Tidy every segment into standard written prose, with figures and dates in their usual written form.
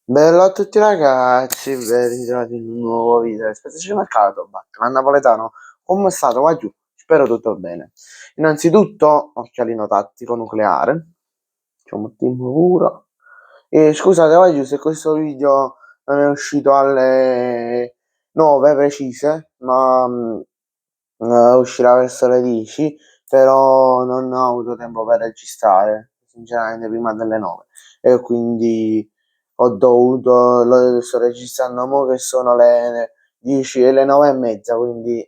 Bello a tutti ragazzi, ben ritrovati in un nuovo video. Spezzaci mercato, Batman napoletano, come è stato? Va giù, spero tutto bene. Innanzitutto, occhialino tattico nucleare, facciamo un paura. E scusate, va giù se questo video non è uscito alle 9 precise, ma uscirà verso le 10, però non ho avuto tempo per registrare, sinceramente, prima delle 9. E quindi lo sto registrando mo che sono le 10 e le 9 e mezza, quindi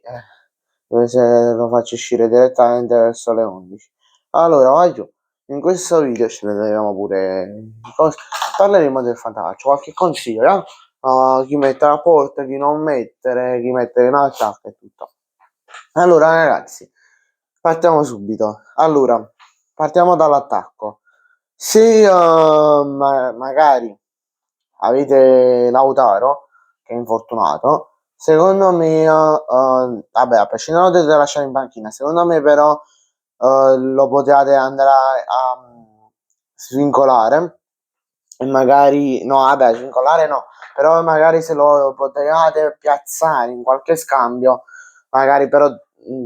se lo faccio uscire direttamente verso le 11. Allora, vai giù. In questo video ci vedremo pure parleremo del fantaccio, qualche consiglio, chi mettere a porta, chi non mettere, chi mettere in attacco e tutto. Allora, ragazzi, partiamo subito. Allora, partiamo dall'attacco. Se magari avete Lautaro, che è infortunato, secondo me, vabbè, a prescindere da lasciare in panchina, secondo me però lo potete andare a svincolare e magari, no, vabbè, svincolare no, però magari se lo potevate piazzare in qualche scambio, magari però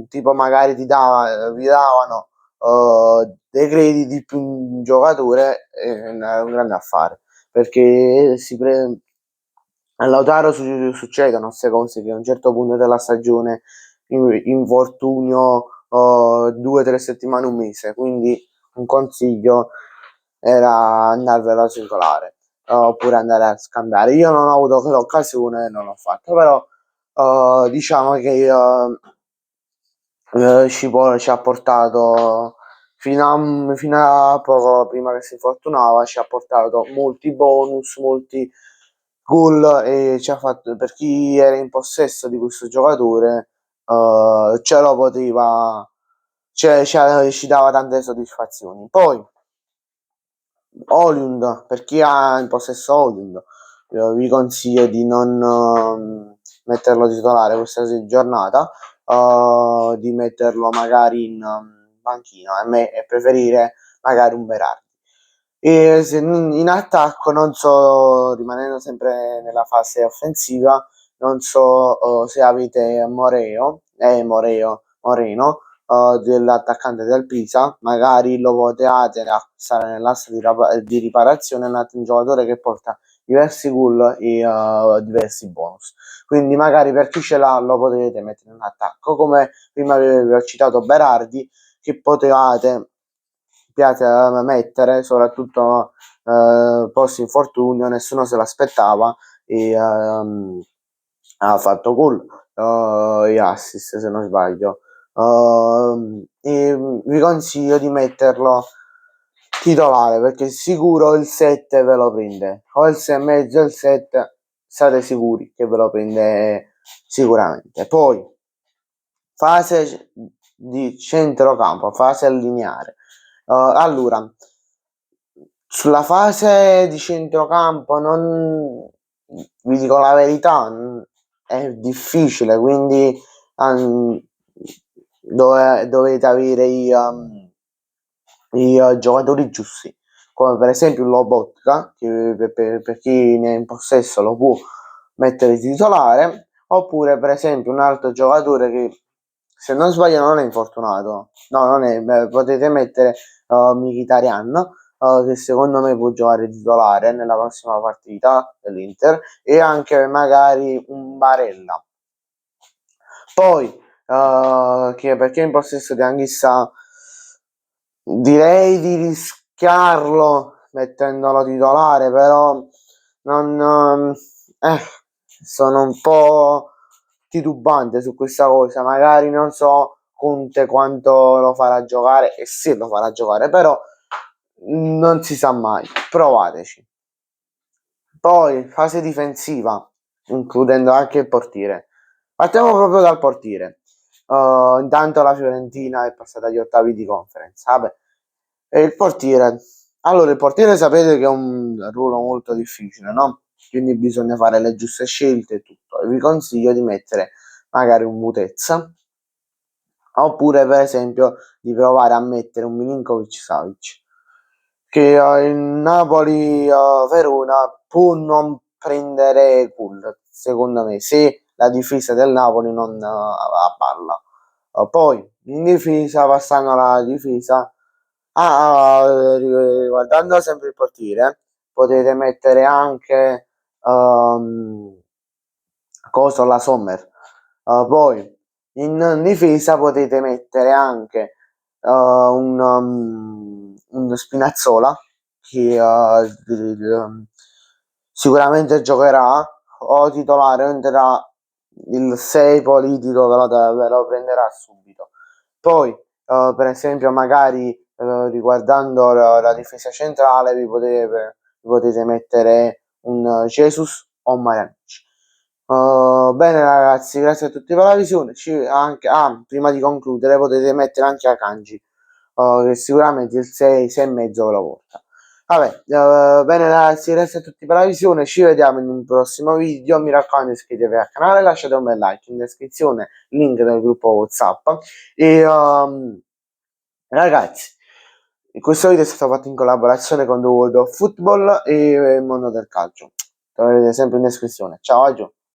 tipo magari vi davano dei crediti più un giocatore, è un grande affare, perché a Lautaro succedono queste cose che a un certo punto della stagione infortunio 2 o 3 settimane, un mese, quindi un consiglio era andarvelo a circolare oppure andare a scambiare. Io non ho avuto quell'occasione e non l'ho fatto, però diciamo che ci ha portato fino a poco prima che si infortunava, ci ha portato molti bonus, molti gol e ci ha fatto, per chi era in possesso di questo giocatore, ce lo poteva, ci dava tante soddisfazioni. Poi Højlund, per chi ha in possesso Højlund, vi consiglio di non metterlo titolare questa giornata, di metterlo magari in panchina e preferire magari un Berardi. E se in attacco, non so, rimanendo sempre nella fase offensiva, non so se avete Moreno, dell'attaccante del Pisa, magari lo potete stare nell'asta di riparazione, è un giocatore che porta diversi gol e diversi bonus. Quindi magari per chi ce l'ha lo potete mettere in attacco, come prima vi ho citato Berardi, che potevate mettere, soprattutto post infortunio, nessuno se l'aspettava e ha fatto gol e assist se non sbaglio. E vi consiglio di metterlo titolare perché sicuro il 7 ve lo prende, o il 6 e mezzo, il 7 state sicuri che ve lo prende sicuramente. Poi fase di centrocampo, fase lineare. Allora, sulla fase di centrocampo non vi dico la verità, è difficile, quindi dovete avere i giocatori giusti, come per esempio il Lobotka, che per chi ne è in possesso lo può mettere titolare, oppure per esempio un altro giocatore che se non sbaglio non è infortunato, no, non è, potete mettere Mkhitaryan, che secondo me può giocare titolare nella prossima partita dell'Inter, e anche magari un Barella. Poi che perché è in possesso di Anghissa, direi di rischiarlo mettendolo titolare, però non sono un po' titubante su questa cosa. Magari non so Conte quanto lo farà giocare e se lo farà giocare, però non si sa mai. Provateci. Poi fase difensiva, includendo anche il portiere. Partiamo proprio dal portiere. Intanto la Fiorentina è passata agli ottavi di conference. Vabbè. E il portiere. Allora, il portiere sapete che è un ruolo molto difficile, no? Quindi bisogna fare le giuste scelte e tutto. E vi consiglio di mettere magari un Mutezza, oppure per esempio di provare a mettere un Milinkovic Savic, che il Napoli-Verona può non prendere gol, secondo me, se la difesa del Napoli non ha palla. Poi in difesa, passando alla difesa, riguardando sempre il portiere, potete mettere anche cosa la Sommer. Poi in difesa potete mettere anche un Spinazzola che sicuramente giocherà o titolare o entrerà il 6 politico, ve lo prenderà subito. Poi per esempio magari riguardando la difesa centrale vi potete mettere un Jesus o un Maranic. Bene ragazzi, grazie a tutti per la visione. Prima di concludere potete mettere anche Akanji, che sicuramente il 6, 6 e mezzo ve lo porta. Vabbè, bene ragazzi, grazie a tutti per la visione, ci vediamo in un prossimo video, mi raccomando iscrivetevi al canale, lasciate un bel like, in descrizione link del gruppo WhatsApp e ragazzi, questo video è stato fatto in collaborazione con The World of Football e il mondo del calcio, lo vedete sempre in descrizione. Ciao, Agio.